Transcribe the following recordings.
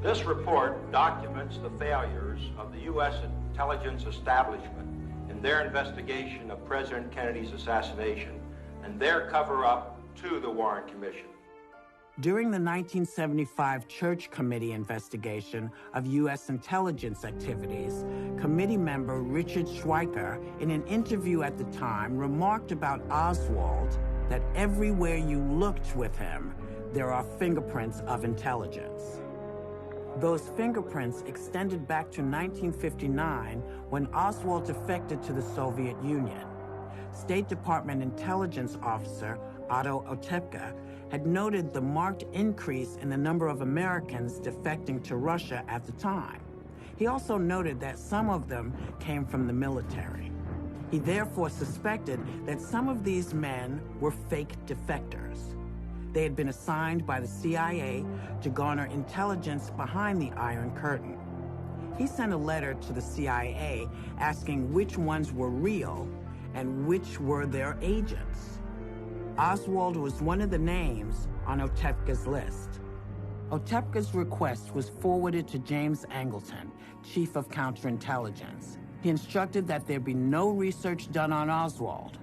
This report documents the failures of the U.S. intelligence establishment in their investigation of President Kennedy's assassination and their cover-up to the Warren Commission. During the 1975 Church Committee investigation of U.S. intelligence activities, committee member Richard Schweiker, in an interview at the time, remarked about Oswald that everywhere you looked with him, there are fingerprints of intelligence. Those fingerprints extended back to 1959 when Oswald defected to the Soviet Union. State Department intelligence officer Otto Otepka had noted the marked increase in the number of Americans defecting to Russia at the time. He also noted that some of them came from the military. He therefore suspected that some of these men were fake defectors. They had been assigned by the CIA to garner intelligence behind the Iron Curtain. He sent a letter to the CIA asking which ones were real and which were their agents. Oswald was one of the names on Otepka's list. Otepka's request was forwarded to James Angleton, Chief of Counterintelligence. He instructed that there be no research done on Oswald,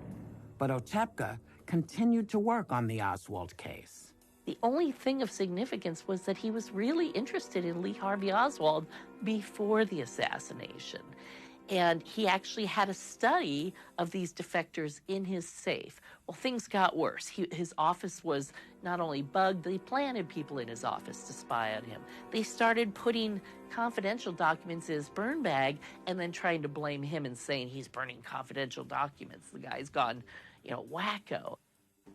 but Otepka continued to work on the Oswald case. The only thing of significance was that he was really interested in Lee Harvey Oswald before the assassination. And he actually had a study of these defectors in his safe. Well, things got worse. His office was not only bugged, they planted people in his office to spy on him. They started putting confidential documents in his burn bag and then trying to blame him and saying he's burning confidential documents. The guy's gone, wacko.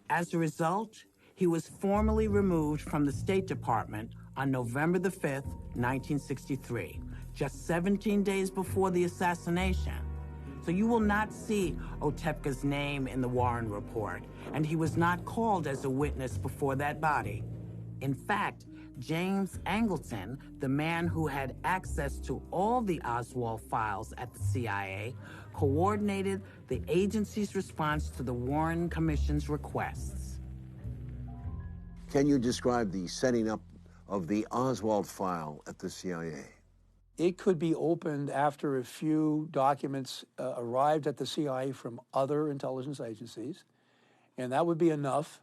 As a result, he was formally removed from the State Department on November the 5th, 1963. Just 17 days before the assassination. So you will not see Otepka's name in the Warren report, and he was not called as a witness before that body. In fact, James Angleton, the man who had access to all the Oswald files at the CIA, coordinated the agency's response to the Warren Commission's requests. Can you describe the setting up of the Oswald file at the CIA? It could be opened after a few documents arrived at the CIA from other intelligence agencies, and that would be enough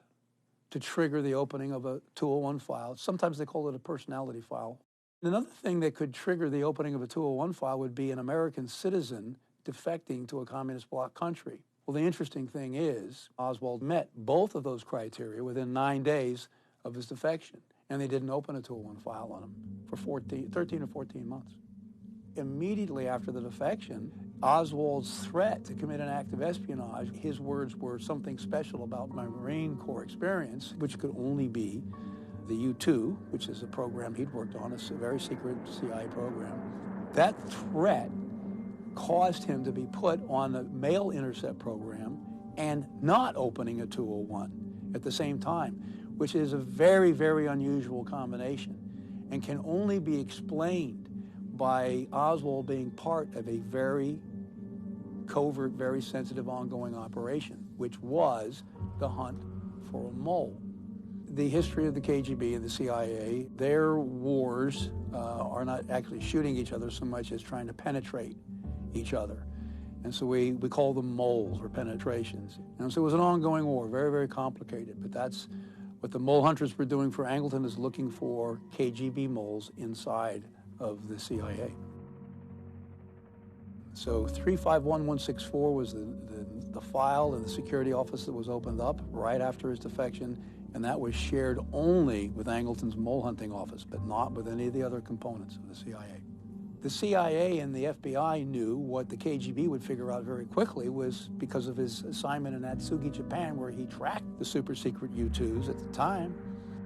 to trigger the opening of a 201 file. Sometimes they call it a personality file. Another thing that could trigger the opening of a 201 file would be an American citizen defecting to a communist bloc country. Well, the interesting thing is Oswald met both of those criteria within 9 days of his defection, and they didn't open a 201 file on him for 13 or 14 months. Immediately after the defection, Oswald's threat to commit an act of espionage, his words were something special about my Marine Corps experience, which could only be the U-2, which is a program he'd worked on, a very secret CIA program. That threat caused him to be put on the mail intercept program and not opening a 201 at the same time, which is a very, very unusual combination and can only be explained by Oswald being part of a very covert, very sensitive ongoing operation, which was the hunt for a mole. The history of the KGB and the CIA, their wars are not actually shooting each other so much as trying to penetrate each other. And so we call them moles or penetrations. And so it was an ongoing war, very, very complicated, but that's what the mole hunters were doing for Angleton, is looking for KGB moles inside of the CIA. So 351164 was the file in the security office that was opened up right after his defection, and that was shared only with Angleton's mole hunting office, but not with any of the other components of the CIA. The CIA and the FBI knew what the KGB would figure out very quickly was because of his assignment in Atsugi, Japan, where he tracked the super secret U-2s at the time.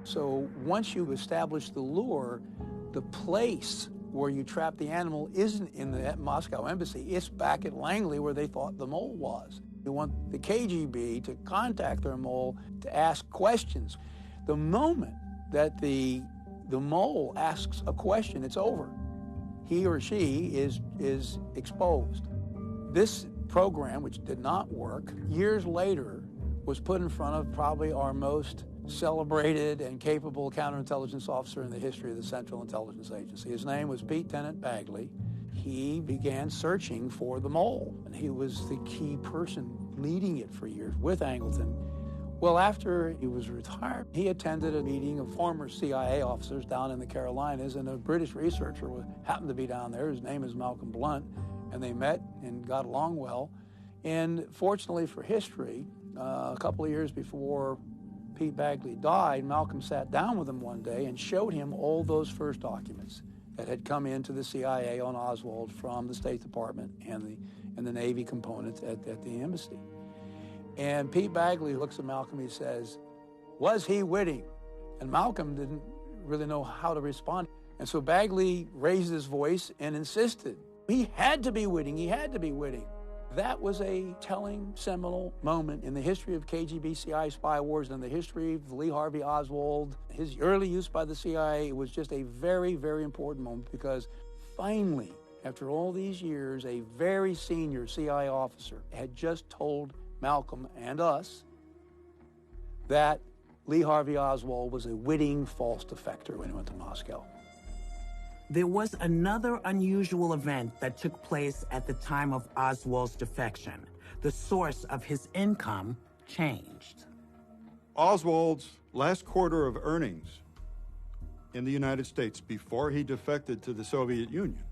So once you establish the lure, the place where you trap the animal isn't in the Moscow embassy, it's back at Langley where they thought the mole was. You want the KGB to contact their mole to ask questions. The moment that the mole asks a question, it's over. He or she is exposed. This program, which did not work, years later was put in front of probably our most celebrated and capable counterintelligence officer in the history of the Central Intelligence Agency. His name was Lieutenant Bagley. He began searching for the mole, and he was the key person leading it for years with Angleton. Well, after he was retired, he attended a meeting of former CIA officers down in the Carolinas, and a British researcher happened to be down there. His name is Malcolm Blunt, and they met and got along well. And fortunately for history, a couple of years before Pete Bagley died, Malcolm sat down with him one day and showed him all those first documents that had come into the CIA on Oswald from the State Department and the Navy component at the embassy. And Pete Bagley looks at Malcolm, he says, "Was he witting?" And Malcolm didn't really know how to respond. And so Bagley raised his voice and insisted. He had to be witting, he had to be witting. That was a telling, seminal moment in the history of KGB-CIA spy wars and the history of Lee Harvey Oswald. His early use by the CIA was just a very, very important moment because finally, after all these years, a very senior CIA officer had just told Malcolm and us that Lee Harvey Oswald was a witting false defector when he went to Moscow. There was another unusual event that took place at the time of Oswald's defection. The source of his income changed. Oswald's last quarter of earnings in the United States before he defected to the Soviet Union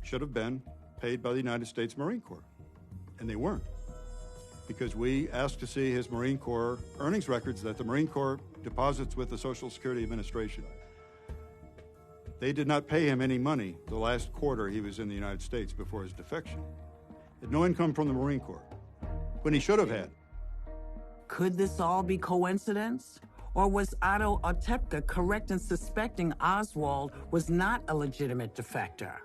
should have been paid by the United States Marine Corps, and they weren't, because we asked to see his Marine Corps earnings records that the Marine Corps deposits with the Social Security Administration. They did not pay him any money the last quarter he was in the United States before his defection. He had no income from the Marine Corps, when he should have had. Could this all be coincidence? Or was Otto Otepka correct in suspecting Oswald was not a legitimate defector?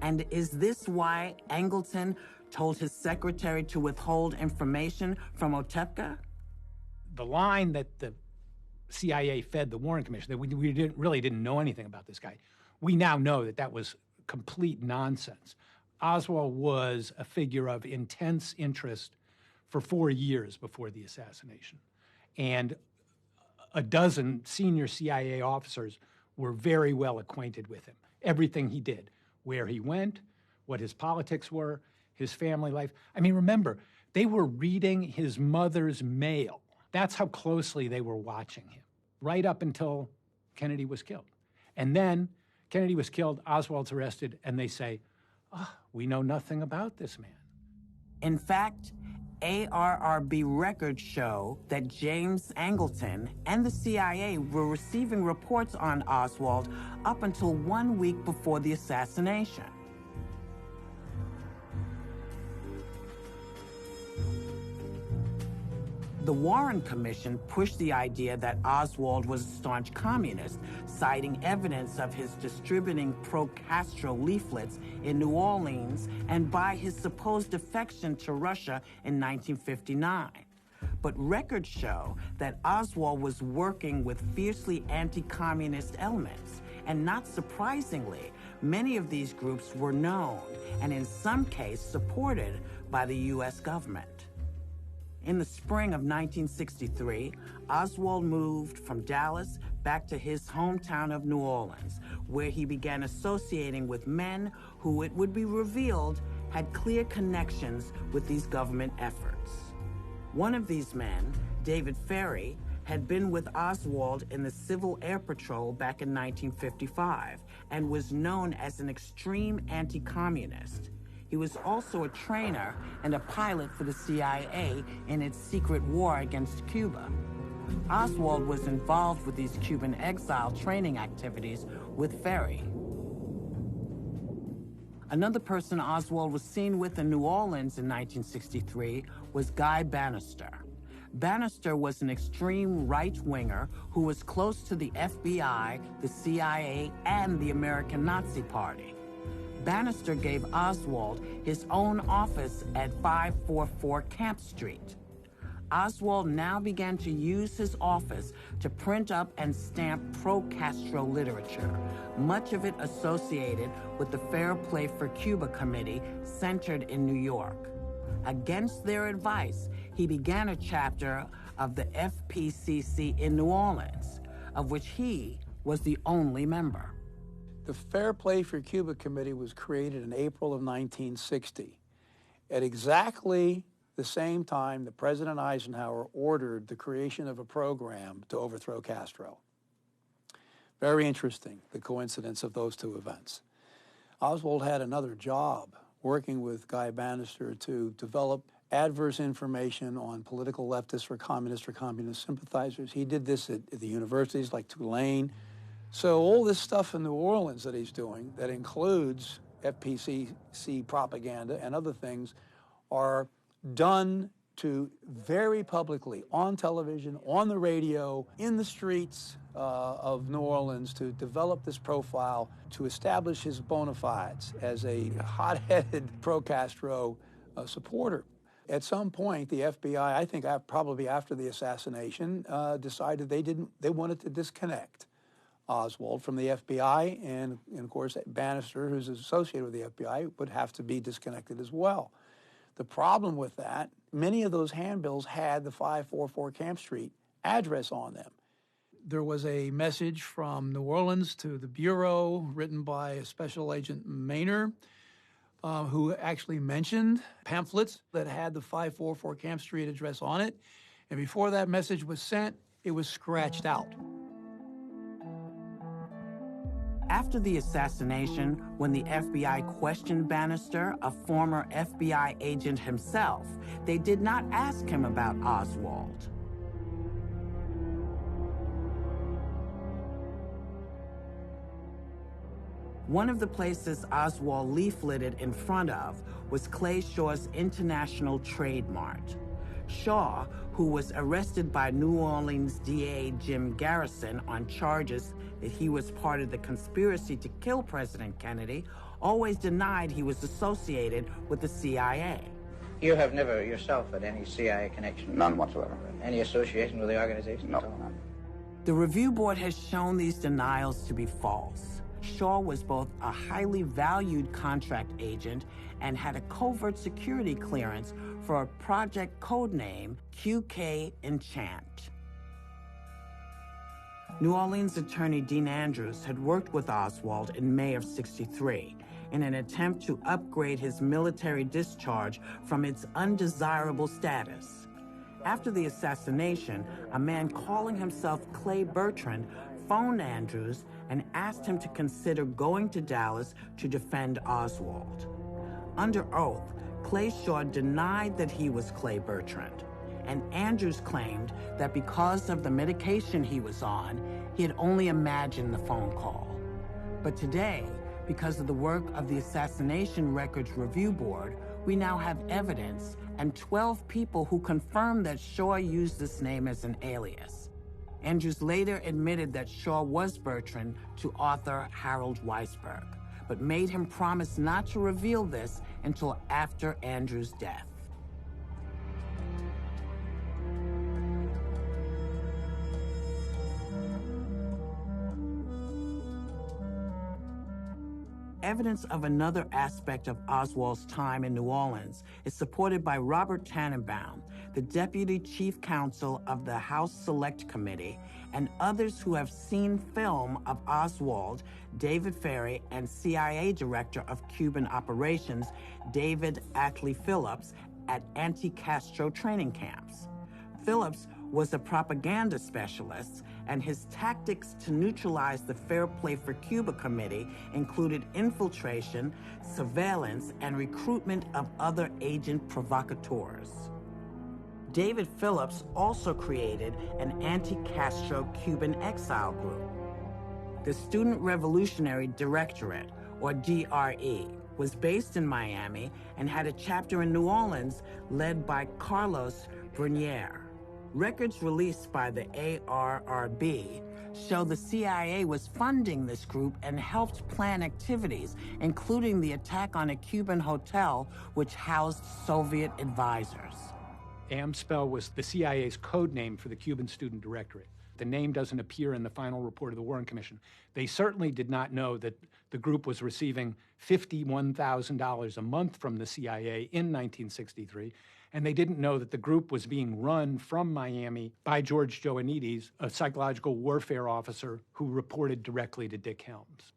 And is this why Angleton told his secretary to withhold information from Otepka? The line that the CIA fed the Warren Commission, that we really didn't know anything about this guy. We now know that that was complete nonsense. Oswald was a figure of intense interest for 4 years before the assassination. And a dozen senior CIA officers were very well acquainted with him. Everything he did, where he went, what his politics were, his family life. I mean, remember, they were reading his mother's mail. That's how closely they were watching him, right up until Kennedy was killed. And then Kennedy was killed, Oswald's arrested, and they say, "Oh, we know nothing about this man." In fact, ARRB records show that James Angleton and the CIA were receiving reports on Oswald up until 1 week before the assassination. The Warren Commission pushed the idea that Oswald was a staunch communist, citing evidence of his distributing pro-Castro leaflets in New Orleans and by his supposed defection to Russia in 1959. But records show that Oswald was working with fiercely anti-communist elements, and not surprisingly, many of these groups were known and in some cases supported by the U.S. government. In the spring of 1963, Oswald moved from Dallas back to his hometown of New Orleans, where he began associating with men who, it would be revealed, had clear connections with these government efforts. One of these men, David Ferry, had been with Oswald in the Civil Air Patrol back in 1955 and was known as an extreme anti-communist. He was also a trainer and a pilot for the CIA in its secret war against Cuba. Oswald was involved with these Cuban exile training activities with Ferry. Another person Oswald was seen with in New Orleans in 1963 was Guy Bannister. Bannister was an extreme right-winger who was close to the FBI, the CIA, and the American Nazi Party. Bannister gave Oswald his own office at 544 Camp Street. Oswald now began to use his office to print up and stamp pro-Castro literature, much of it associated with the Fair Play for Cuba Committee centered in New York. Against their advice, he began a chapter of the FPCC in New Orleans, of which he was the only member. The Fair Play for Cuba Committee was created in April of 1960. At exactly the same time that President Eisenhower ordered the creation of a program to overthrow Castro. Very interesting, the coincidence of those two events. Oswald had another job working with Guy Bannister to develop adverse information on political leftists or communist sympathizers. He did this at the universities like Tulane. So all this stuff in New Orleans that he's doing that includes FPCC propaganda and other things are done to very publicly on television, on the radio, in the streets of New Orleans to develop this profile to establish his bona fides as a hot-headed pro-Castro supporter. At some point, the FBI, I think probably after the assassination, decided they wanted to disconnect Oswald from the FBI, and of course Bannister, who's associated with the FBI, would have to be disconnected as well. The problem with that, many of those handbills had the 544 Camp Street address on them. There was a message from New Orleans to the Bureau written by Special Agent Maynor, who actually mentioned pamphlets that had the 544 Camp Street address on it. And before that message was sent, it was scratched out. After the assassination, when the FBI questioned Bannister, a former FBI agent himself, they did not ask him about Oswald. One of the places Oswald leafleted in front of was Clay Shaw's International Trade Mart. Shaw, who was arrested by New Orleans DA Jim Garrison on charges that he was part of the conspiracy to kill President Kennedy, always denied he was associated with the CIA. You have never yourself had any CIA connection? None whatsoever. Any association with the organization? No, none. The review board has shown these denials to be false. Shaw was both a highly valued contract agent and had a covert security clearance for a project codename QK Enchant. New Orleans attorney Dean Andrews had worked with Oswald in May of '63 in an attempt to upgrade his military discharge from its undesirable status. After the assassination, a man calling himself Clay Bertrand phoned Andrews and asked him to consider going to Dallas to defend Oswald. Under oath, Clay Shaw denied that he was Clay Bertrand, and Andrews claimed that because of the medication he was on, he had only imagined the phone call. But today, because of the work of the Assassination Records Review Board, we now have evidence and 12 people who confirm that Shaw used this name as an alias. Andrews later admitted that Shaw was Bertrand to author Harold Weisberg, but made him promise not to reveal this until after Andrews' death. Evidence of another aspect of Oswald's time in New Orleans is supported by Robert Tannenbaum, the Deputy Chief Counsel of the House Select Committee, and others who have seen film of Oswald, David Ferry, and CIA Director of Cuban Operations, David Ackley Phillips, at anti-Castro training camps. Phillips was a propaganda specialist, and his tactics to neutralize the Fair Play for Cuba Committee included infiltration, surveillance, and recruitment of other agent provocateurs. David Phillips also created an anti-Castro Cuban exile group. The Student Revolutionary Directorate, or DRE, was based in Miami and had a chapter in New Orleans led by Carlos Bernier. Records released by the ARRB show the CIA was funding this group and helped plan activities, including the attack on a Cuban hotel which housed Soviet advisors. AMSPEL was the CIA's code name for the Cuban Student Directorate. The name doesn't appear in the final report of the Warren Commission. They certainly did not know that the group was receiving $51,000 a month from the CIA in 1963, And they didn't know that the group was being run from Miami by George Joannides, a psychological warfare officer who reported directly to Dick Helms.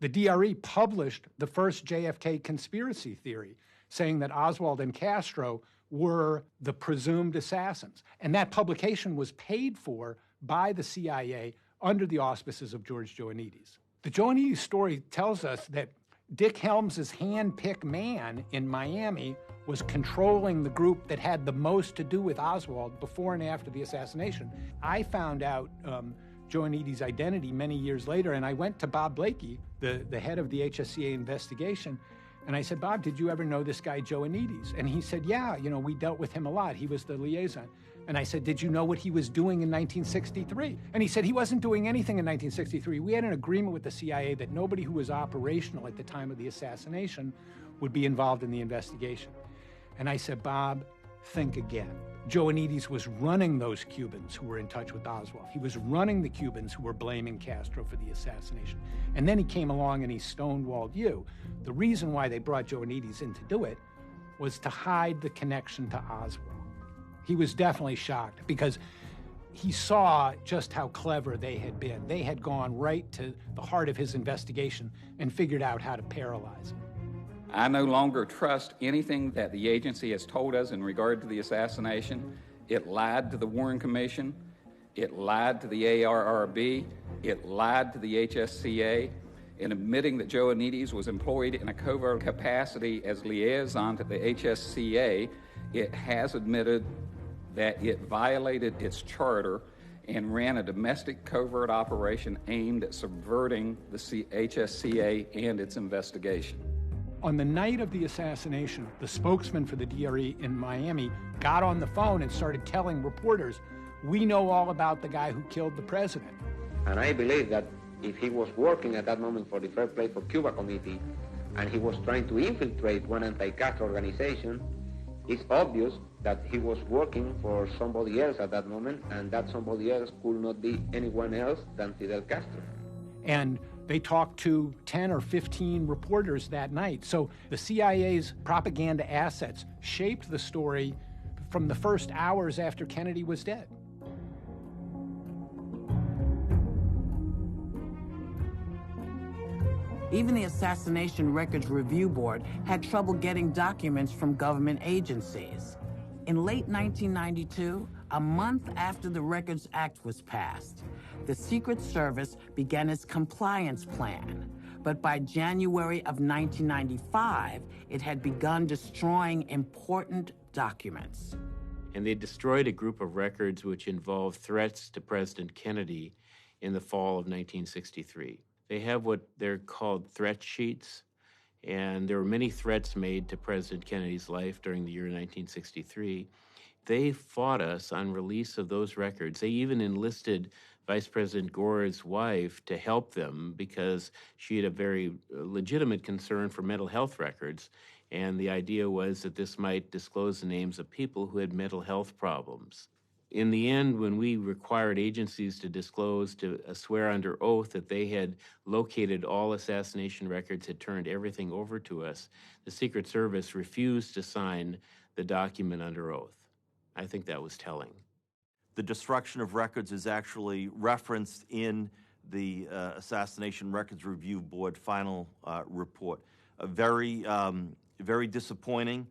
The DRE published the first JFK conspiracy theory, saying that Oswald and Castro were the presumed assassins. And that publication was paid for by the CIA under the auspices of George Joannides. The Joannides story tells us that Dick Helms' hand-picked man in Miami was controlling the group that had the most to do with Oswald before and after the assassination. I found out Joannides' identity many years later, and I went to Bob Blakey, the head of the HSCA investigation, and I said, Bob, did you ever know this guy Joannides? And he said, yeah, we dealt with him a lot. He was the liaison. And I said, did you know what he was doing in 1963? And he said he wasn't doing anything in 1963. We had an agreement with the CIA that nobody who was operational at the time of the assassination would be involved in the investigation. And I said, Bob, think again. Joannides was running those Cubans who were in touch with Oswald. He was running the Cubans who were blaming Castro for the assassination. And then he came along and he stonewalled you. The reason why they brought Joannides in to do it was to hide the connection to Oswald. He was definitely shocked because he saw just how clever they had been. They had gone right to the heart of his investigation and figured out how to paralyze him. I no longer trust anything that the agency has told us in regard to the assassination. It lied to the Warren Commission. It lied to the ARRB. It lied to the HSCA. In admitting that Joannides was employed in a covert capacity as liaison to the HSCA, it has admitted that it violated its charter and ran a domestic covert operation aimed at subverting the HSCA and its investigation. On the night of the assassination, the spokesman for the DRE in Miami got on the phone and started telling reporters, we know all about the guy who killed the president. And I believe that if he was working at that moment for the Fair Play for Cuba Committee and he was trying to infiltrate one anti-Castro organization, it's obvious that he was working for somebody else at that moment, and that somebody else could not be anyone else than Fidel Castro. And they talked to 10 or 15 reporters that night. So the CIA's propaganda assets shaped the story from the first hours after Kennedy was dead. Even the Assassination Records Review Board had trouble getting documents from government agencies. In late 1992, a month after the Records Act was passed, the Secret Service began its compliance plan. But by January of 1995, it had begun destroying important documents. And they destroyed a group of records which involved threats to President Kennedy in the fall of 1963. They have what they're called threat sheets, and there were many threats made to President Kennedy's life during the year 1963. They fought us on release of those records. They even enlisted Vice President Gore's wife to help them because she had a very legitimate concern for mental health records, and the idea was that this might disclose the names of people who had mental health problems. In the end, when we required agencies to disclose, to swear under oath that they had located all assassination records, had turned everything over to us, the Secret Service refused to sign the document under oath. I think that was telling. The destruction of records is actually referenced in the Assassination Records Review Board final report. Very disappointing.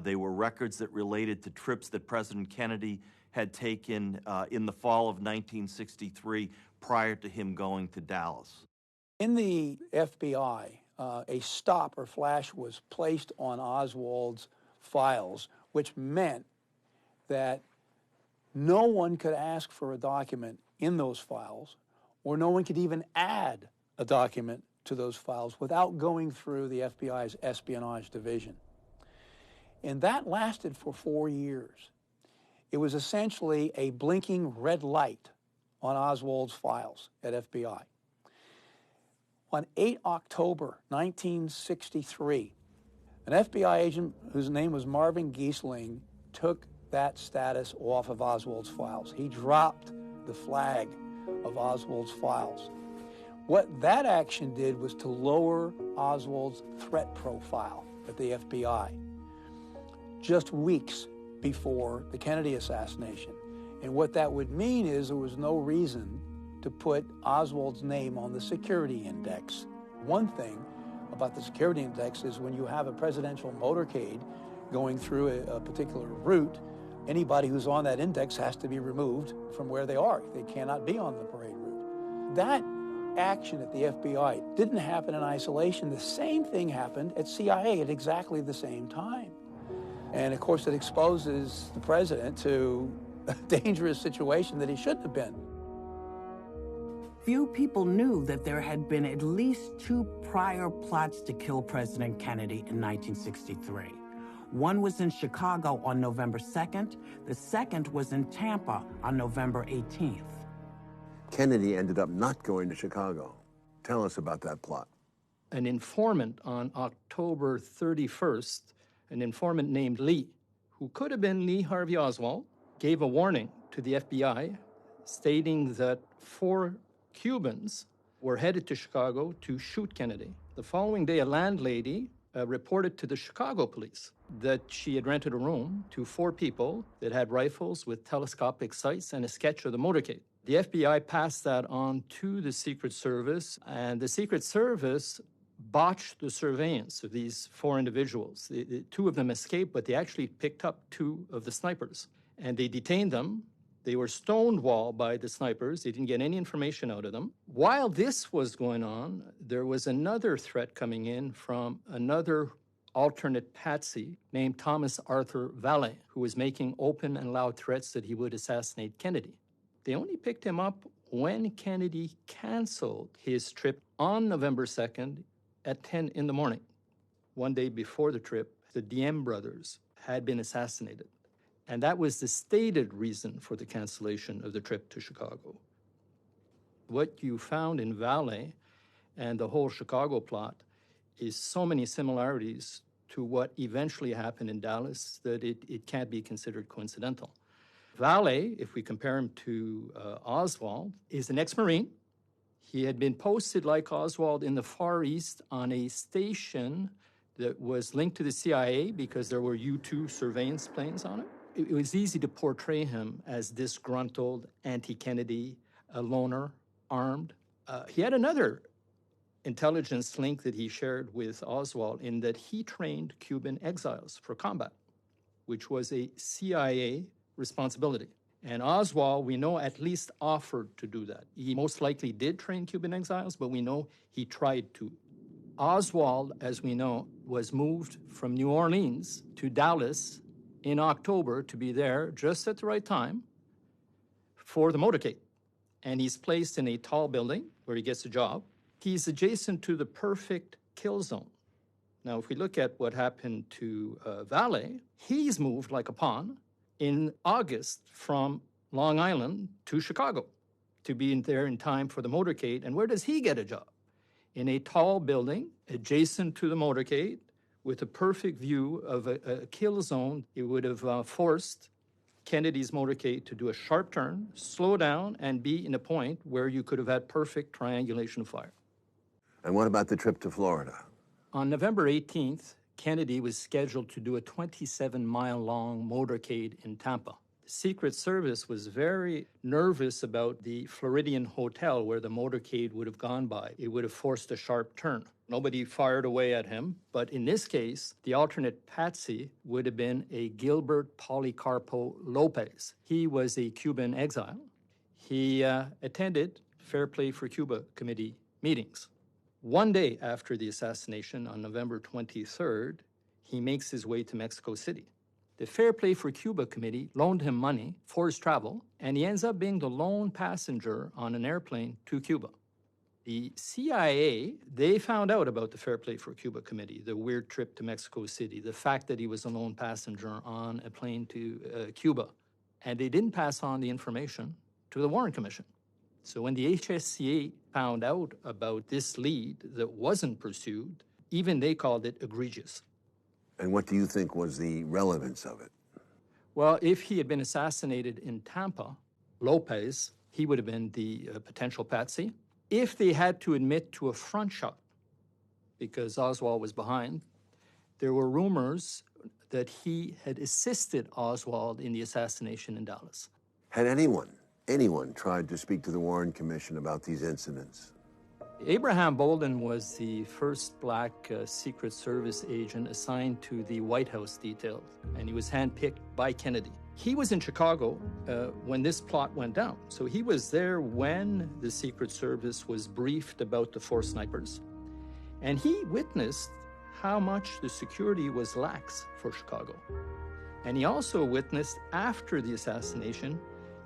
They were records that related to trips that President Kennedy had taken in the fall of 1963 prior to him going to Dallas. In the FBI, a stop or flash was placed on Oswald's files, which meant that no one could ask for a document in those files, or no one could even add a document to those files without going through the FBI's espionage division. And that lasted for 4 years. It was essentially a blinking red light on Oswald's files at FBI. On 8 October 1963, an FBI agent whose name was Marvin Giesling took that status off of Oswald's files. He dropped the flag of Oswald's files. What that action did was to lower Oswald's threat profile at the FBI. just weeks before the Kennedy assassination. And what that would mean is there was no reason to put Oswald's name on the security index. One thing about the security index is when you have a presidential motorcade going through a particular route, anybody who's on that index has to be removed from where they are. They cannot be on the parade route. That action at the FBI didn't happen in isolation. The same thing happened at CIA at exactly the same time. And of course, it exposes the president to a dangerous situation that he shouldn't have been. Few people knew that there had been at least 2 prior plots to kill President Kennedy in 1963. One was in Chicago on November 2nd. The second was in Tampa on November 18th. Kennedy ended up not going to Chicago. Tell us about that plot. An informant on October 31st, an informant named Lee, who could have been Lee Harvey Oswald, gave a warning to the FBI stating that 4 Cubans were headed to Chicago to shoot Kennedy. The following day, a landlady reported to the Chicago police that she had rented a room to 4 people that had rifles with telescopic sights and a sketch of the motorcade. The FBI passed that on to the Secret Service, and the Secret Service botched the surveillance of these 4 individuals. 2 of them escaped, but they actually picked up 2 of the snipers, and they detained them. They were stonewalled by the snipers. They didn't get any information out of them. While this was going on, there was another threat coming in from another alternate patsy named Thomas Arthur Valle, who was making open and loud threats that he would assassinate Kennedy. They only picked him up when Kennedy canceled his trip on November 2nd at 10 in the morning. One day before the trip, the Diem brothers had been assassinated. And that was the stated reason for the cancellation of the trip to Chicago. What you found in Valle and the whole Chicago plot is so many similarities to what eventually happened in Dallas that it can't be considered coincidental. Valle, if we compare him to Oswald, is an ex-Marine. He had been posted like Oswald in the Far East on a station that was linked to the CIA because there were U-2 surveillance planes on it. It was easy to portray him as disgruntled, anti-Kennedy, a loner, armed. He had another intelligence link that he shared with Oswald in that he trained Cuban exiles for combat, which was a CIA responsibility. And Oswald, we know, at least offered to do that. He most likely did train Cuban exiles, but we know he tried to. Oswald, as we know, was moved from New Orleans to Dallas in October to be there just at the right time for the motorcade. And he's placed in a tall building where he gets a job. He's adjacent to the perfect kill zone. Now, if we look at what happened to Valle, he's moved like a pawn in August from Long Island to Chicago to be in there in time for the motorcade. And where does he get a job? In a tall building adjacent to the motorcade with a perfect view of a kill zone. It would have forced Kennedy's motorcade to do a sharp turn, slow down, and be in a point where you could have had perfect triangulation of fire. And what about the trip to Florida? On November 18th, Kennedy was scheduled to do a 27-mile-long motorcade in Tampa. The Secret Service was very nervous about the Floridian hotel where the motorcade would have gone by. It would have forced a sharp turn. Nobody fired away at him, but in this case, the alternate patsy would have been a Gilbert Policarpo Lopez. He was a Cuban exile. He attended Fair Play for Cuba committee meetings. One day after the assassination, on November 23rd, he makes his way to Mexico City. The Fair Play for Cuba committee loaned him money for his travel, and he ends up being the lone passenger on an airplane to Cuba. The CIA, they found out about the Fair Play for Cuba committee, the weird trip to Mexico City, the fact that he was a lone passenger on a plane to Cuba, and they didn't pass on the information to the Warren Commission. So when the HSCA found out about this lead that wasn't pursued, even they called it egregious. And what do you think was the relevance of it? Well, if he had been assassinated in Tampa, Lopez, he would have been the potential patsy. If they had to admit to a front shot, because Oswald was behind, there were rumors that he had assisted Oswald in the assassination in Dallas. Had anyone tried to speak to the Warren Commission about these incidents? Abraham Bolden was the first black Secret Service agent assigned to the White House detail, and he was handpicked by Kennedy. He was in Chicago when this plot went down, so he was there when the Secret Service was briefed about the 4 snipers, and he witnessed how much the security was lax for Chicago. And he also witnessed, after the assassination,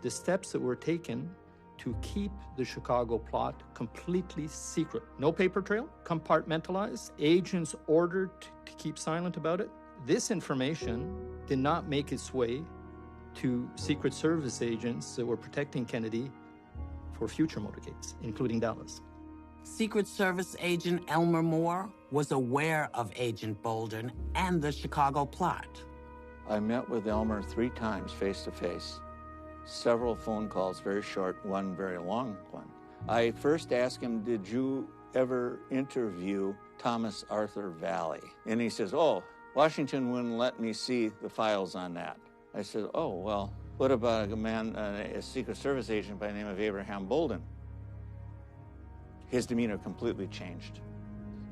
the steps that were taken to keep the Chicago plot completely secret. No paper trail, compartmentalized, agents ordered to keep silent about it. This information did not make its way to Secret Service agents that were protecting Kennedy for future motorcades, including Dallas. Secret Service agent Elmer Moore was aware of Agent Bolden and the Chicago plot. I met with Elmer 3 times face-to-face. Several phone calls, very short, one very long one. I first asked him, did you ever interview Thomas Arthur Valley? And he says, oh, Washington wouldn't let me see the files on that. I said, oh, well, what about a man, a Secret Service agent by the name of Abraham Bolden? His demeanor completely changed.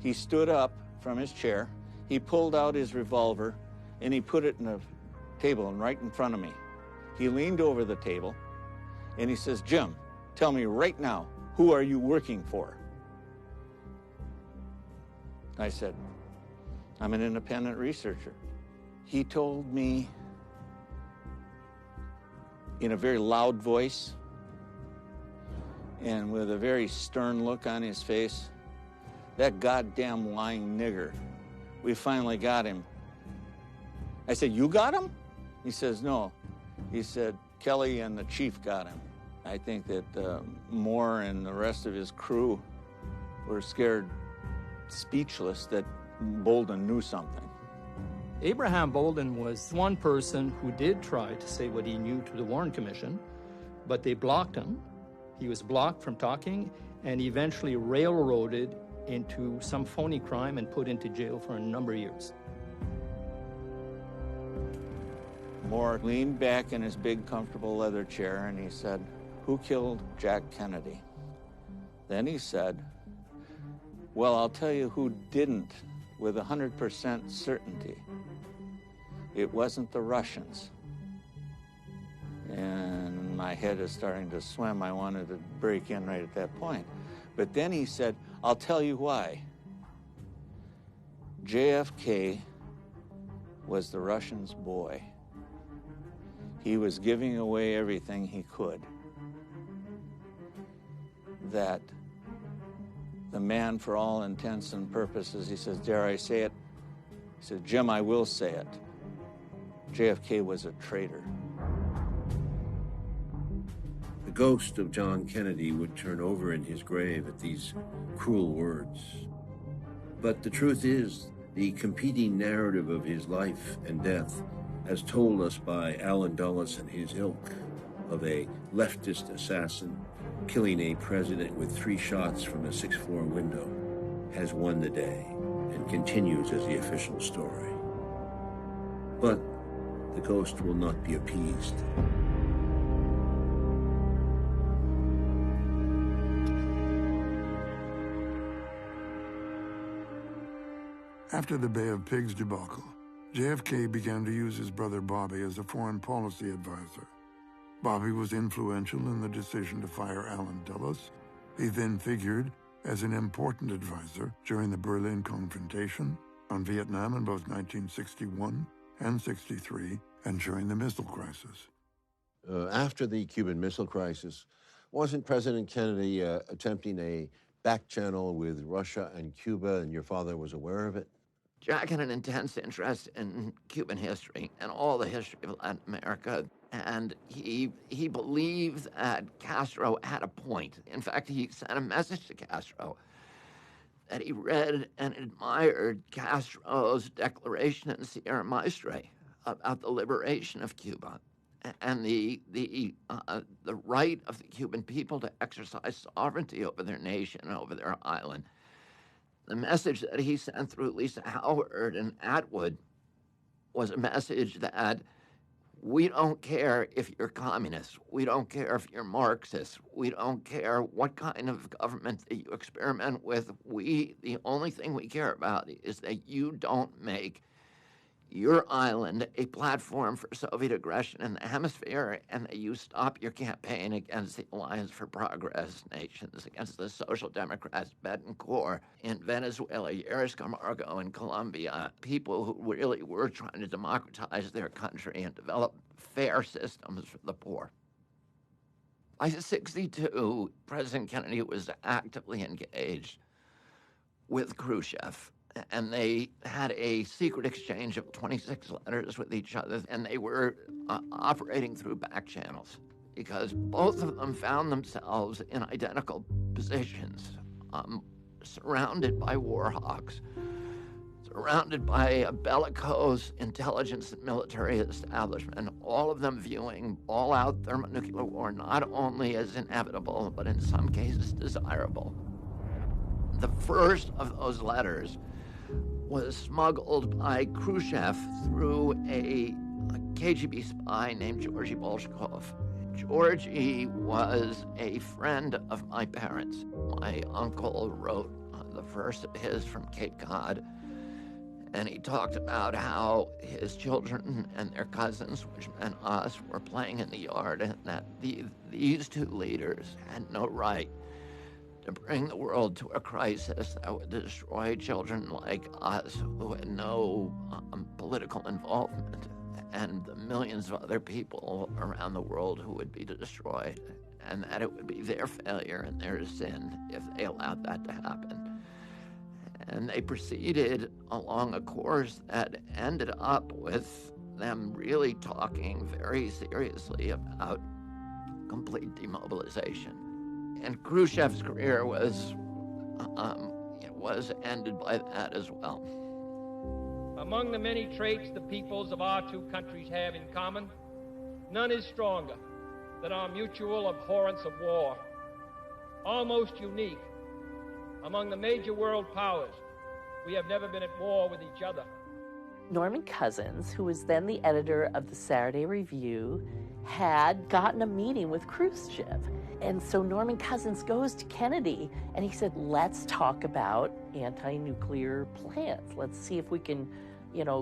He stood up from his chair, he pulled out his revolver, and he put it in a table and right in front of me. He leaned over the table, and he says, Jim, tell me right now, who are you working for? I said, I'm an independent researcher. He told me in a very loud voice and with a very stern look on his face, that goddamn lying nigger, we finally got him. I said, you got him? He says, no. He said, Kelly and the chief got him. I think that Moore and the rest of his crew were scared speechless that Bolden knew something. Abraham Bolden was one person who did try to say what he knew to the Warren Commission, but they blocked him. He was blocked from talking and eventually railroaded into some phony crime and put into jail for a number of years. Moore leaned back in his big, comfortable leather chair and he said, who killed Jack Kennedy? Then he said, well, I'll tell you who didn't with 100% certainty. It wasn't the Russians. And my head is starting to swim. I wanted to break in right at that point. But then he said, I'll tell you why. JFK was the Russians' boy. He was giving away everything he could. That the man, for all intents and purposes, he says, dare I say it? He said, Jim, I will say it. JFK was a traitor. The ghost of John Kennedy would turn over in his grave at these cruel words. But the truth is, the competing narrative of his life and death, as told us by Allen Dulles and his ilk, of a leftist assassin killing a president with 3 shots from a 6th floor window, has won the day and continues as the official story. But the ghost will not be appeased. After the Bay of Pigs debacle, JFK began to use his brother Bobby as a foreign policy advisor. Bobby was influential in the decision to fire Allen Dulles. He then figured as an important advisor during the Berlin confrontation, on Vietnam in both 1961 and 63, and during the missile crisis. After the Cuban Missile Crisis, wasn't President Kennedy attempting a back channel with Russia and Cuba, and your father was aware of it? Jack had an intense interest in Cuban history and all the history of Latin America, and he believed that Castro had a point. In fact, he sent a message to Castro that he read and admired Castro's declaration in Sierra Maestre about the liberation of Cuba and the right of the Cuban people to exercise sovereignty over their nation and over their island. The message that he sent through Lisa Howard and Atwood was a message that we don't care if you're communist. We don't care if you're Marxist. We don't care what kind of government that you experiment with. The only thing we care about is that you don't make your island a platform for Soviet aggression in the hemisphere, and that you stop your campaign against the Alliance for Progress nations, against the Social Democrats, Betancourt in Venezuela, Yeris Camargo in Colombia, people who really were trying to democratize their country and develop fair systems for the poor. By 1962, President Kennedy was actively engaged with Khrushchev, and they had a secret exchange of 26 letters with each other, and they were operating through back channels because both of them found themselves in identical positions, surrounded by war hawks, surrounded by a bellicose intelligence and military establishment, all of them viewing all-out thermonuclear war not only as inevitable, but in some cases desirable. The first of those letters was smuggled by Khrushchev through a KGB spy named Georgy Bolshakov. Georgy was a friend of my parents. My uncle wrote the verse of his from Cape Cod, and he talked about how his children and their cousins, which meant us, were playing in the yard, and that these two leaders had no right to bring the world to a crisis that would destroy children like us who had no political involvement, and the millions of other people around the world who would be destroyed, and that it would be their failure and their sin if they allowed that to happen. And they proceeded along a course that ended up with them really talking very seriously about complete demobilization. And Khrushchev's career was ended by that as well. Among the many traits the peoples of our two countries have in common, none is stronger than our mutual abhorrence of war. Almost unique among the major world powers, we have never been at war with each other. Norman Cousins, who was then the editor of the Saturday Review, had gotten a meeting with Khrushchev. And so Norman Cousins goes to Kennedy and he said, let's talk about anti-nuclear plans. Let's see if we can,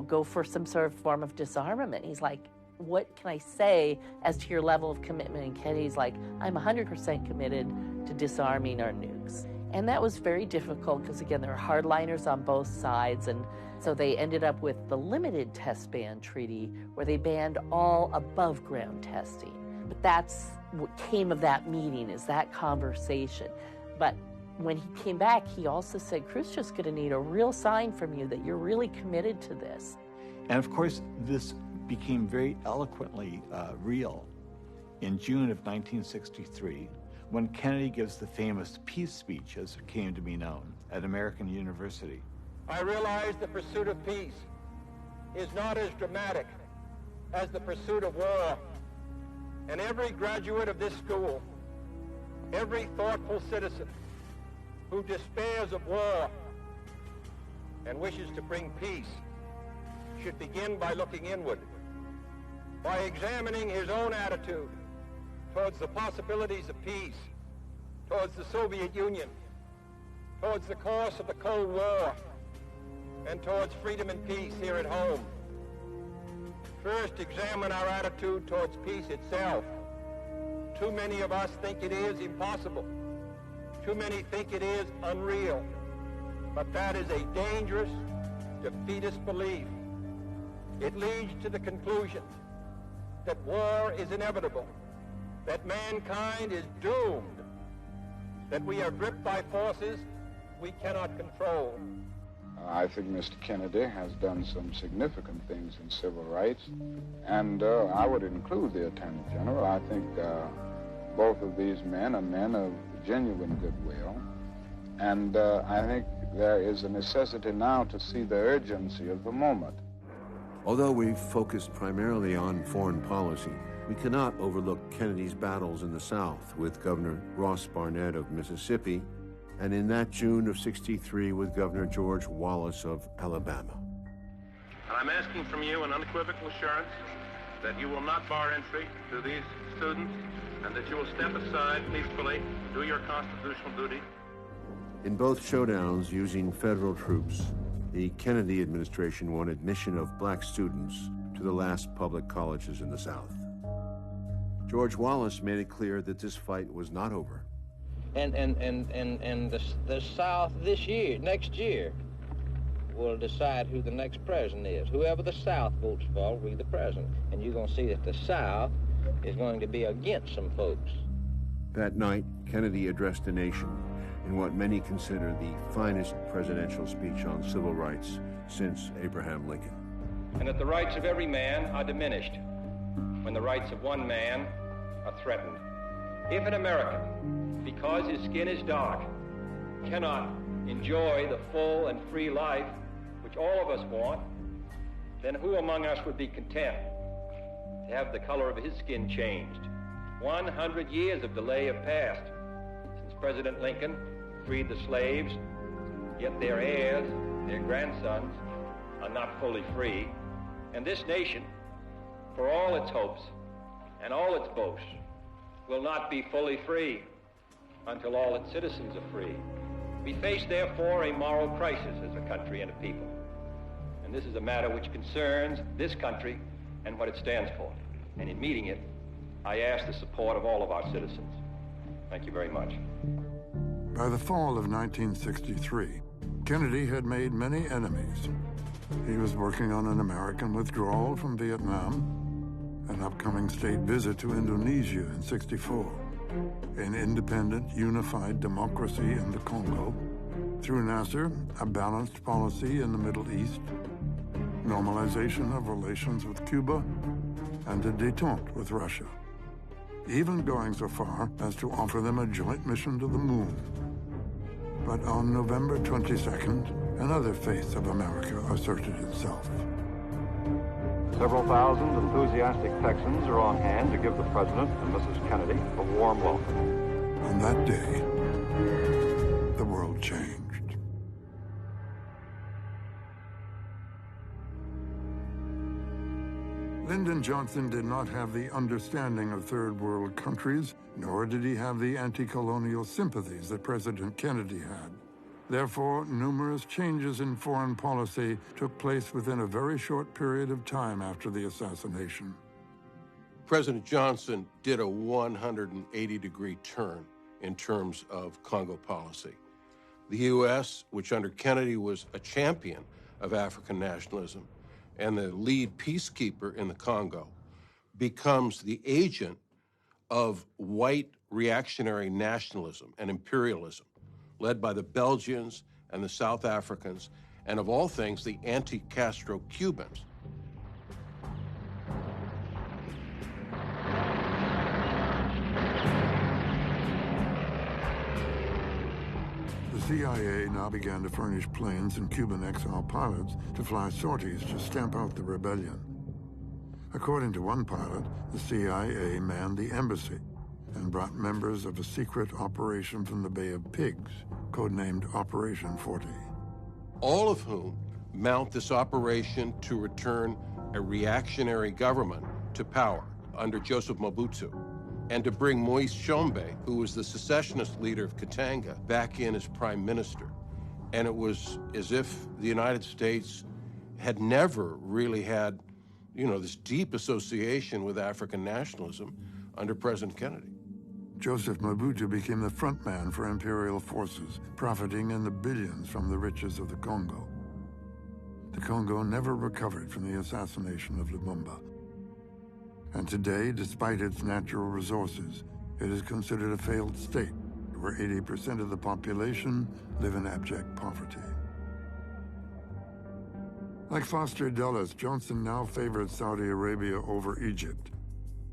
go for some sort of form of disarmament. He's like, what can I say as to your level of commitment? And Kennedy's like, I'm 100% committed to disarming our nukes. And that was very difficult because, again, there were hardliners on both sides. And so they ended up with the limited test ban treaty where they banned all above ground testing. But that's what came of that meeting, is that conversation. But when he came back, he also said, Khrushchev's going to need a real sign from you that you're really committed to this. And of course, this became very eloquently real in June of 1963, when Kennedy gives the famous peace speech, as it came to be known, at American University. I realize the pursuit of peace is not as dramatic as the pursuit of war. And every graduate of this school, every thoughtful citizen who despairs of war and wishes to bring peace should begin by looking inward, by examining his own attitude towards the possibilities of peace, towards the Soviet Union, towards the course of the Cold War, and towards freedom and peace here at home. First, examine our attitude towards peace itself. Too many of us think it is impossible. Too many think it is unreal. But that is a dangerous, defeatist belief. It leads to the conclusion that war is inevitable, that mankind is doomed, that we are gripped by forces we cannot control. I think Mr. Kennedy has done some significant things in civil rights, and I would include the Attorney General. I think both of these men are men of genuine goodwill, and I think there is a necessity now to see the urgency of the moment. Although we've focused primarily on foreign policy, we cannot overlook Kennedy's battles in the South with Governor Ross Barnett of Mississippi, and in that June of '63 with Governor George Wallace of Alabama. And I'm asking from you an unequivocal assurance that you will not bar entry to these students and that you will step aside peacefully, do your constitutional duty. In both showdowns using federal troops, the Kennedy administration won admission of black students to the last public colleges in the South. George Wallace made it clear that this fight was not over. And the South next year, will decide who the next president is. Whoever the South votes for will be the president. And you're going to see that the South is going to be against some folks. That night, Kennedy addressed the nation in what many consider the finest presidential speech on civil rights since Abraham Lincoln. And that the rights of every man are diminished when the rights of one man are threatened. If an American, because his skin is dark, cannot enjoy the full and free life which all of us want, then who among us would be content to have the color of his skin changed? 100 years of delay have passed since President Lincoln freed the slaves, yet their heirs, their grandsons, are not fully free. And this nation, for all its hopes and all its boasts, will not be fully free until all its citizens are free. We face, therefore, a moral crisis as a country and a people. And this is a matter which concerns this country and what it stands for. And in meeting it, I ask the support of all of our citizens. Thank you very much. By the fall of 1963, Kennedy had made many enemies. He was working on an American withdrawal from Vietnam, an upcoming state visit to Indonesia in '64, an independent, unified democracy in the Congo, through Nasser, a balanced policy in the Middle East, normalization of relations with Cuba, and a détente with Russia, even going so far as to offer them a joint mission to the moon. But on November 22nd, another face of America asserted itself. Several thousand enthusiastic Texans are on hand to give the President and Mrs. Kennedy a warm welcome. On that day, the world changed. Lyndon Johnson did not have the understanding of third world countries, nor did he have the anti-colonial sympathies that President Kennedy had. Therefore, numerous changes in foreign policy took place within a very short period of time after the assassination. President Johnson did a 180-degree turn in terms of Congo policy. The U.S., which under Kennedy was a champion of African nationalism and the lead peacekeeper in the Congo, becomes the agent of white reactionary nationalism and imperialism, led by the Belgians and the South Africans, and of all things, the anti-Castro Cubans. The CIA now began to furnish planes and Cuban exile pilots to fly sorties to stamp out the rebellion. According to one pilot, the CIA manned the embassy and brought members of a secret operation from the Bay of Pigs, codenamed Operation 40. All of whom mount this operation to return a reactionary government to power under Joseph Mobutu, and to bring Moise Tshombe, who was the secessionist leader of Katanga, back in as prime minister. And it was as if the United States had never really had, this deep association with African nationalism under President Kennedy. Joseph Mobutu became the front man for imperial forces, profiting in the billions from the riches of the Congo. The Congo never recovered from the assassination of Lumumba. And today, despite its natural resources, it is considered a failed state, where 80% of the population live in abject poverty. Like Foster Dulles, Johnson now favored Saudi Arabia over Egypt,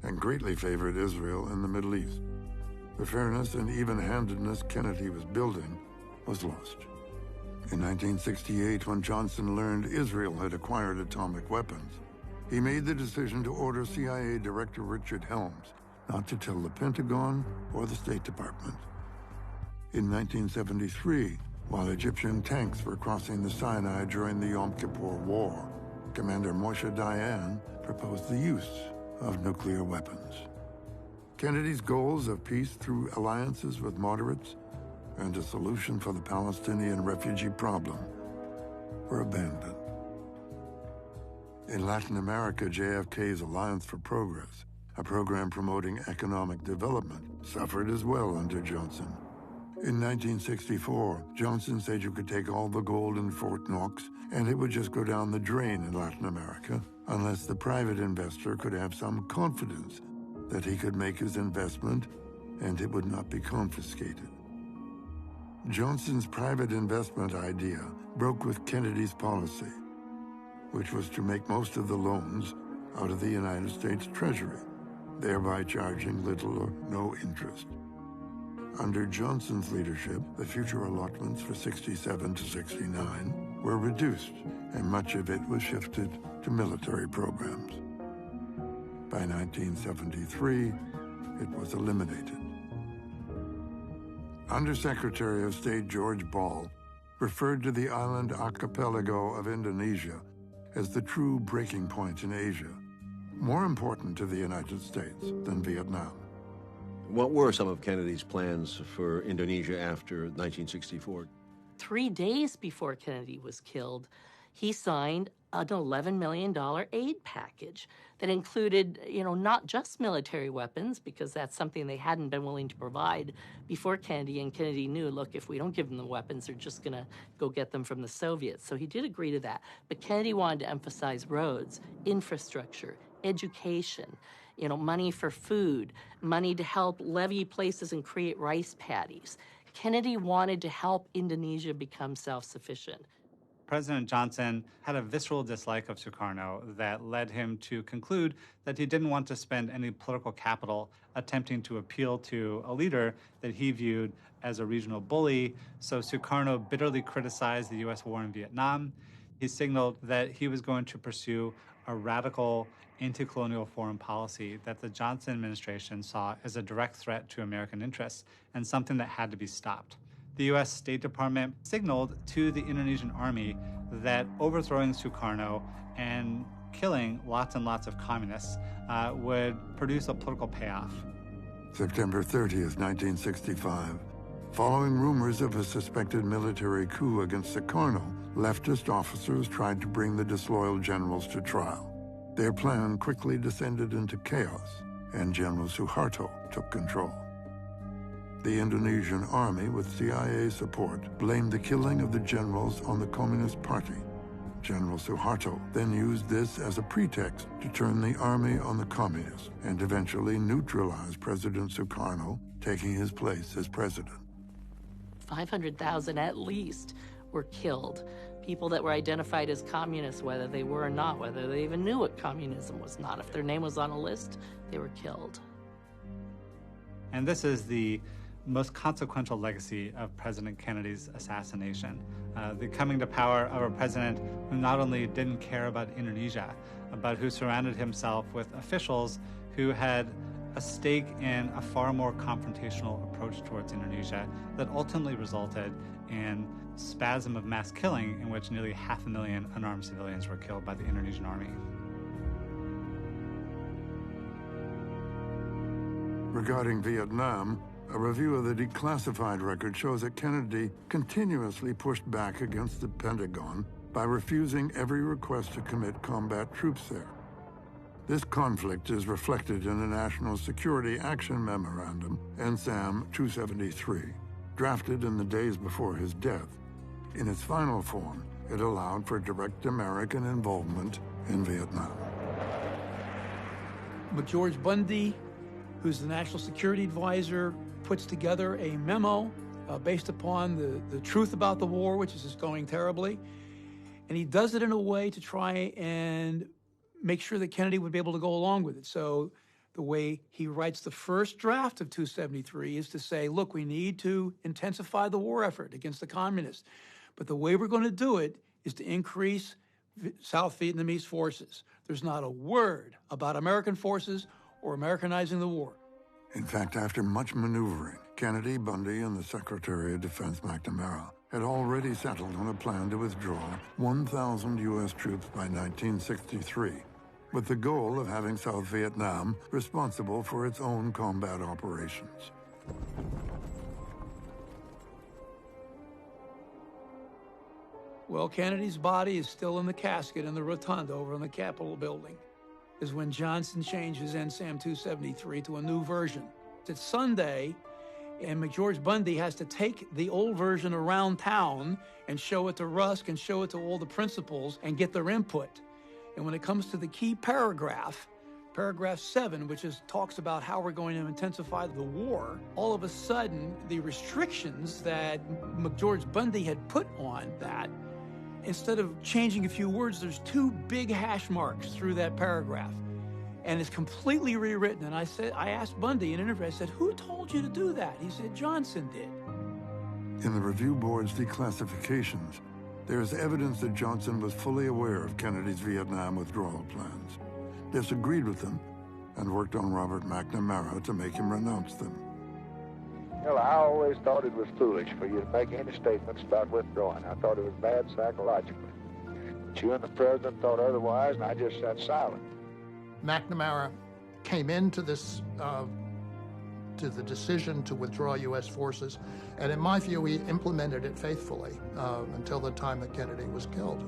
and greatly favored Israel in the Middle East. The fairness and even-handedness Kennedy was building was lost. In 1968, when Johnson learned Israel had acquired atomic weapons, he made the decision to order CIA Director Richard Helms not to tell the Pentagon or the State Department. In 1973, while Egyptian tanks were crossing the Sinai during the Yom Kippur War, Commander Moshe Dayan proposed the use of nuclear weapons. Kennedy's goals of peace through alliances with moderates and a solution for the Palestinian refugee problem were abandoned. In Latin America, JFK's Alliance for Progress, a program promoting economic development, suffered as well under Johnson. In 1964, Johnson said you could take all the gold in Fort Knox and it would just go down the drain in Latin America unless the private investor could have some confidence that he could make his investment and it would not be confiscated. Johnson's private investment idea broke with Kennedy's policy, which was to make most of the loans out of the United States Treasury, thereby charging little or no interest. Under Johnson's leadership, the future allotments for 67 to 69 were reduced, and much of it was shifted to military programs. By 1973, it was eliminated. Undersecretary of State George Ball referred to the island archipelago of Indonesia as the true breaking point in Asia, more important to the United States than Vietnam. What were some of Kennedy's plans for Indonesia after 1964? 3 days before Kennedy was killed, he signed an $11 million aid package that included, not just military weapons, because that's something they hadn't been willing to provide before Kennedy, and Kennedy knew, look, if we don't give them the weapons, they're just going to go get them from the Soviets. So he did agree to that. But Kennedy wanted to emphasize roads, infrastructure, education, money for food, money to help levee places and create rice paddies. Kennedy wanted to help Indonesia become self-sufficient. President Johnson had a visceral dislike of Sukarno that led him to conclude that he didn't want to spend any political capital attempting to appeal to a leader that he viewed as a regional bully. So Sukarno bitterly criticized the U.S. war in Vietnam. He signaled that he was going to pursue a radical anti-colonial foreign policy that the Johnson administration saw as a direct threat to American interests and something that had to be stopped. The U.S. State Department signaled to the Indonesian army that overthrowing Sukarno and killing lots and lots of communists would produce a political payoff. September 30th, 1965. Following rumors of a suspected military coup against Sukarno, leftist officers tried to bring the disloyal generals to trial. Their plan quickly descended into chaos, and General Suharto took control. The Indonesian army, with CIA support, blamed the killing of the generals on the Communist Party. General Suharto then used this as a pretext to turn the army on the communists and eventually neutralize President Sukarno, taking his place as president. 500,000 at least were killed. People that were identified as communists, whether they were or not, whether they even knew what communism was not. If their name was on a list, they were killed. And this is the most consequential legacy of President Kennedy's assassination. The coming to power of a president who not only didn't care about Indonesia, but who surrounded himself with officials who had a stake in a far more confrontational approach towards Indonesia that ultimately resulted in spasm of mass killing in which nearly 500,000 unarmed civilians were killed by the Indonesian army. Regarding Vietnam, a review of the declassified record shows that Kennedy continuously pushed back against the Pentagon by refusing every request to commit combat troops there. This conflict is reflected in the National Security Action Memorandum, NSAM 273, drafted in the days before his death. In its final form, it allowed for direct American involvement in Vietnam. But George Bundy, who's the National Security Advisor, puts together a memo based upon the truth about the war, which is just going terribly. And he does it in a way to try and make sure that Kennedy would be able to go along with it. So the way he writes the first draft of 273 is to say, look, we need to intensify the war effort against the communists. But the way we're going to do it is to increase South Vietnamese forces. There's not a word about American forces or Americanizing the war. In fact, after much maneuvering, Kennedy, Bundy, and the Secretary of Defense McNamara had already settled on a plan to withdraw 1,000 U.S. troops by 1963, with the goal of having South Vietnam responsible for its own combat operations. Well, Kennedy's body is still in the casket in the rotunda over in the Capitol building, is when Johnson changes NSAM 273 to a new version. It's Sunday, and McGeorge Bundy has to take the old version around town and show it to Rusk and show it to all the principals and get their input. And when it comes to the key paragraph, paragraph 7, which talks about how we're going to intensify the war, all of a sudden, the restrictions that McGeorge Bundy had put on that, instead of changing a few words, there's 2 big hash marks through that paragraph. And it's completely rewritten. And I asked Bundy in an interview, I said, who told you to do that? He said, Johnson did. In the review board's declassifications, there is evidence that Johnson was fully aware of Kennedy's Vietnam withdrawal plans, disagreed with them, and worked on Robert McNamara to make him renounce them. Well, I always thought it was foolish for you to make any statements about withdrawing. I thought it was bad psychologically. But you and the president thought otherwise, and I just sat silent. McNamara came into this, to the decision to withdraw U.S. forces, and in my view, he implemented it faithfully until the time that Kennedy was killed.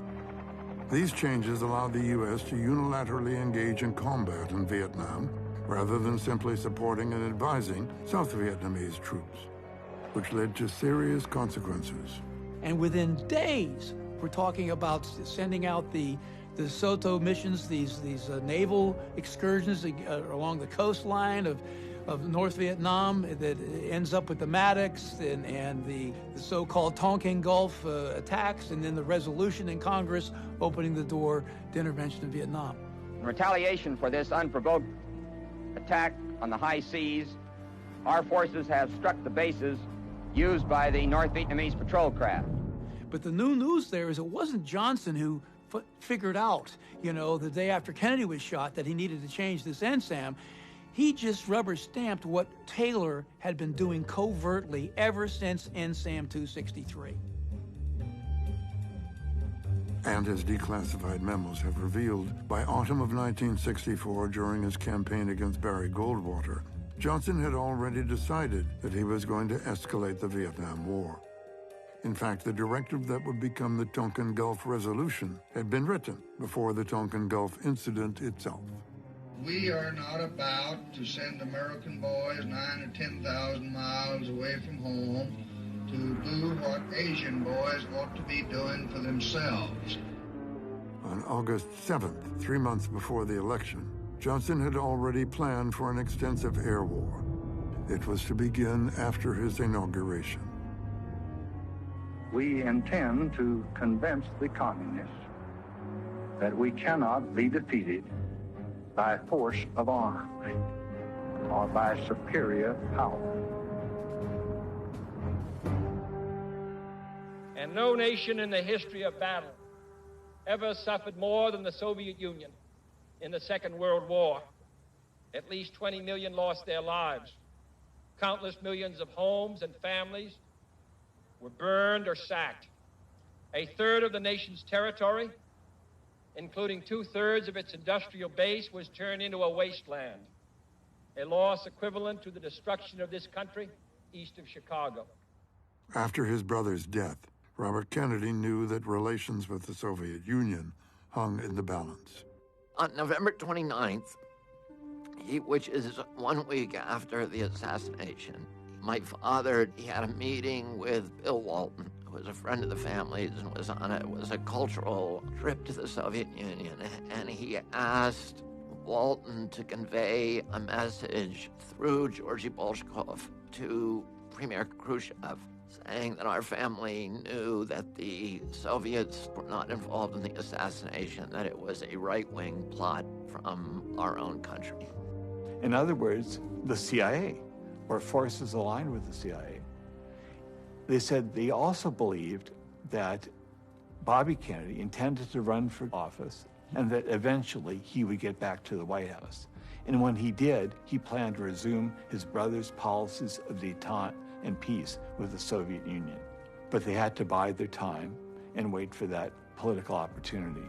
These changes allowed the U.S. to unilaterally engage in combat in Vietnam, rather than simply supporting and advising South Vietnamese troops, which led to serious consequences. And within days, we're talking about sending out the SOTO missions, these naval excursions along the coastline of North Vietnam that ends up with the Maddox and the so-called Tonkin Gulf attacks, and then the resolution in Congress opening the door to intervention in Vietnam. In retaliation for this unprovoked attack on the high seas, our forces have struck the bases used by the North Vietnamese patrol craft. But the new news there is it wasn't Johnson who figured out, the day after Kennedy was shot that he needed to change this NSAM. He just rubber stamped what Taylor had been doing covertly ever since NSAM 263. And his declassified memos have revealed, by autumn of 1964, during his campaign against Barry Goldwater, Johnson had already decided that he was going to escalate the Vietnam War. In fact, the directive that would become the Tonkin Gulf Resolution had been written before the Tonkin Gulf incident itself. We are not about to send American boys 9,000 or 10,000 miles away from home to do what Asian boys ought to be doing for themselves. On August 7th, 3 months before the election, Johnson had already planned for an extensive air war. It was to begin after his inauguration. We intend to convince the communists that we cannot be defeated by force of arms or by superior power. And no nation in the history of battle ever suffered more than the Soviet Union in the Second World War. At least 20 million lost their lives. Countless millions of homes and families were burned or sacked. A third of the nation's territory, including 2/3 of its industrial base, was turned into a wasteland, a loss equivalent to the destruction of this country east of Chicago. After his brother's death, Robert Kennedy knew that relations with the Soviet Union hung in the balance. On November 29th, which is 1 week after the assassination, my father, he had a meeting with Bill Walton, who was a friend of the family's and was a cultural trip to the Soviet Union. And he asked Walton to convey a message through Georgy Bolshakov to Premier Khrushchev, saying that our family knew that the Soviets were not involved in the assassination, that it was a right-wing plot from our own country. In other words, the CIA, or forces aligned with the CIA, they said they also believed that Bobby Kennedy intended to run for office and that eventually he would get back to the White House. And when he did, he planned to resume his brother's policies of détente and peace with the Soviet Union. but they had to bide their time and wait for that political opportunity.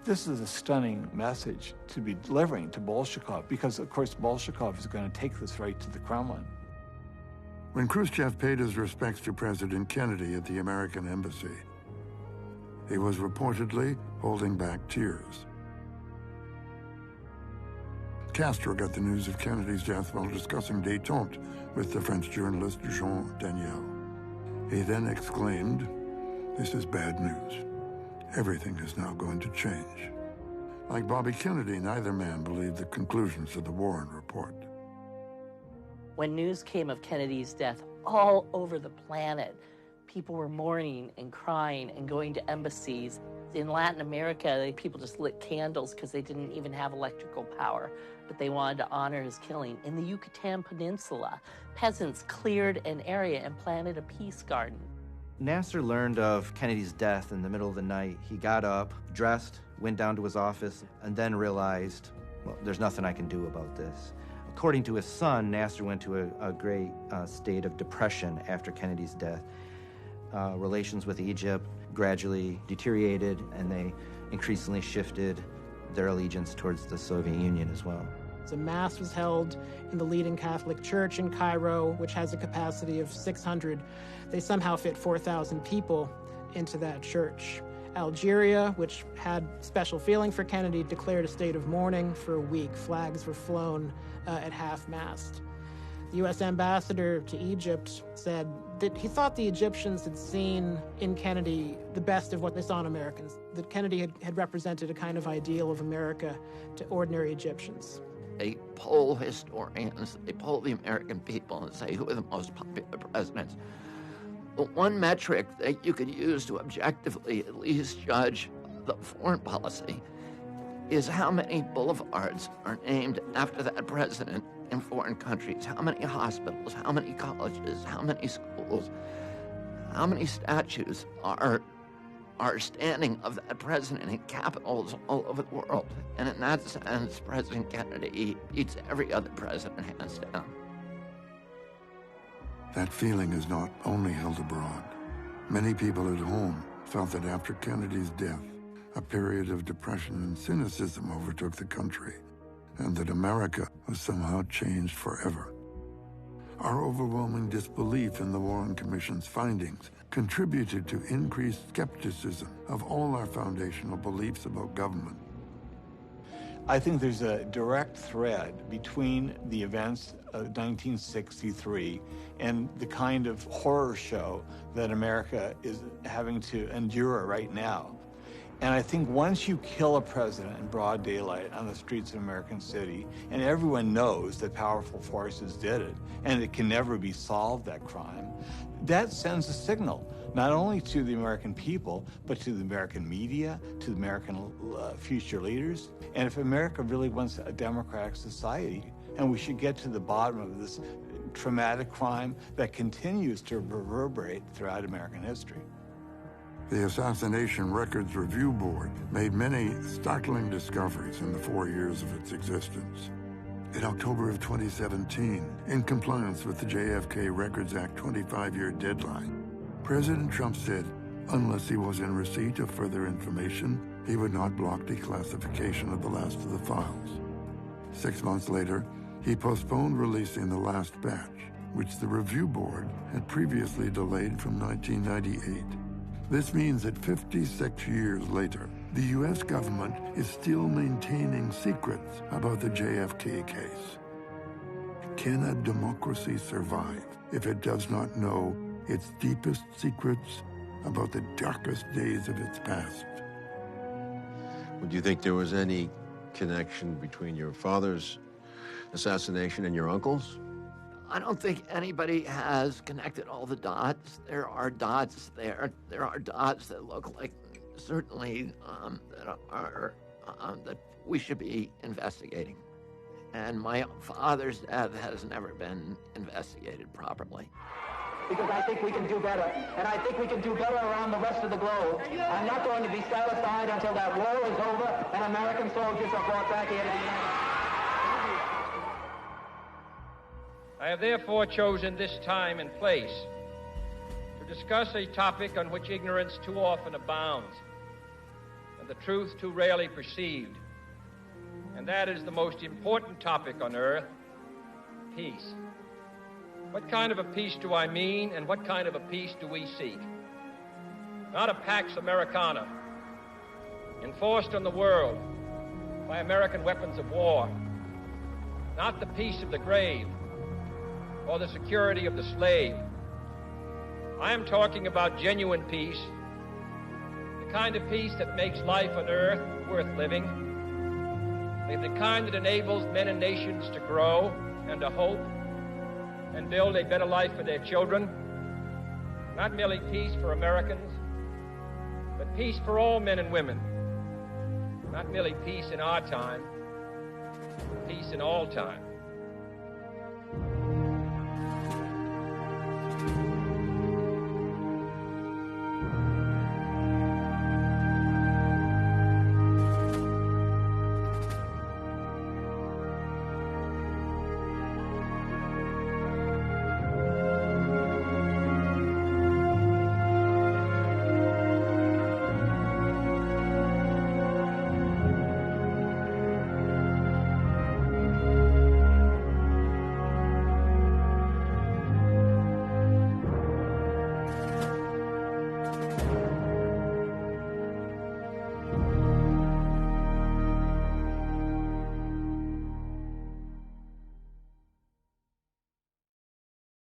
This is a stunning message to be delivering to Bolshakov, because of course Bolshakov is going to take this right to the Kremlin. When Khrushchev paid his respects to President Kennedy at the American embassy, he was reportedly holding back tears. Castro got the news of Kennedy's death while discussing détente with the French journalist Jean Daniel. He then exclaimed, "This is bad news. Everything is now going to change." Like Bobby Kennedy, neither man believed the conclusions of the Warren Report. When news came of Kennedy's death all over the planet, people were mourning and crying and going to embassies. In Latin America, people just lit candles because they didn't even have electrical power, but they wanted to honor his killing. In the Yucatan Peninsula, peasants cleared an area and planted a peace garden. Nasser learned of Kennedy's death in the middle of the night. He got up, dressed, went down to his office, and then realized, well, there's nothing I can do about this. According to his son, Nasser went to a great state of depression after Kennedy's death. Relations with Egypt gradually deteriorated, and they increasingly shifted their allegiance towards the Soviet Union as well. A mass was held in the leading Catholic church in Cairo, which has a capacity of 600. They somehow fit 4,000 people into that church. Algeria, which had special feeling for Kennedy, declared a state of mourning for a week. Flags were flown at half-mast. The U.S. ambassador to Egypt said that he thought the Egyptians had seen in Kennedy the best of what they saw in Americans, that Kennedy had represented a kind of ideal of America to ordinary Egyptians. They poll historians, they poll the American people and say who are the most popular presidents. But one metric that you could use to objectively at least judge the foreign policy is how many boulevards are named after that president in foreign countries. How many hospitals, how many colleges, how many schools, how many statues are standing of that president in capitals all over the world. And in that sense, President Kennedy beats every other president hands down. That feeling is not only held abroad. Many people at home felt that after Kennedy's death, a period of depression and cynicism overtook the country, and that America was somehow changed forever. Our overwhelming disbelief in the Warren Commission's findings contributed to increased skepticism of all our foundational beliefs about government. I think there's a direct thread between the events of 1963 and the kind of horror show that America is having to endure right now. And I think once you kill a president in broad daylight on the streets of American City, and everyone knows that powerful forces did it, and it can never be solved, that crime, that sends a signal, not only to the American people, but to the American media, to the American future leaders. And if America really wants a democratic society, and we should get to the bottom of this traumatic crime that continues to reverberate throughout American history. The Assassination Records Review Board made many startling discoveries in the 4 years of its existence. In October of 2017, in compliance with the JFK Records Act 25-year deadline, President Trump said, unless he was in receipt of further information, he would not block declassification of the last of the files. 6 months later, he postponed releasing the last batch, which the Review Board had previously delayed from 1998. This means that 56 years later, the U.S. government is still maintaining secrets about the JFK case. Can a democracy survive if it does not know its deepest secrets about the darkest days of its past? Would you think there was any connection between your father's assassination and your uncle's? I don't think anybody has connected all the dots. There are dots there. There are dots that look like certainly that we should be investigating. And my father's death has never been investigated properly. Because I think we can do better, and I think we can do better around the rest of the globe. I'm not going to be satisfied until that war is over and American soldiers are brought back here to the United States. I have therefore chosen this time and place to to discuss a topic on which ignorance too often abounds and the truth too rarely perceived. And that is the most important topic on earth, peace. What kind of a peace do I mean, and what kind of a peace do we seek? Not a Pax Americana, enforced on the world by American weapons of war. Not the peace of the grave or the security of the slave. I am talking about genuine peace, the kind of peace that makes life on earth worth living, the kind that enables men and nations to grow and to hope and build a better life for their children. Not merely peace for Americans, but peace for all men and women. Not merely peace in our time, but peace in all time.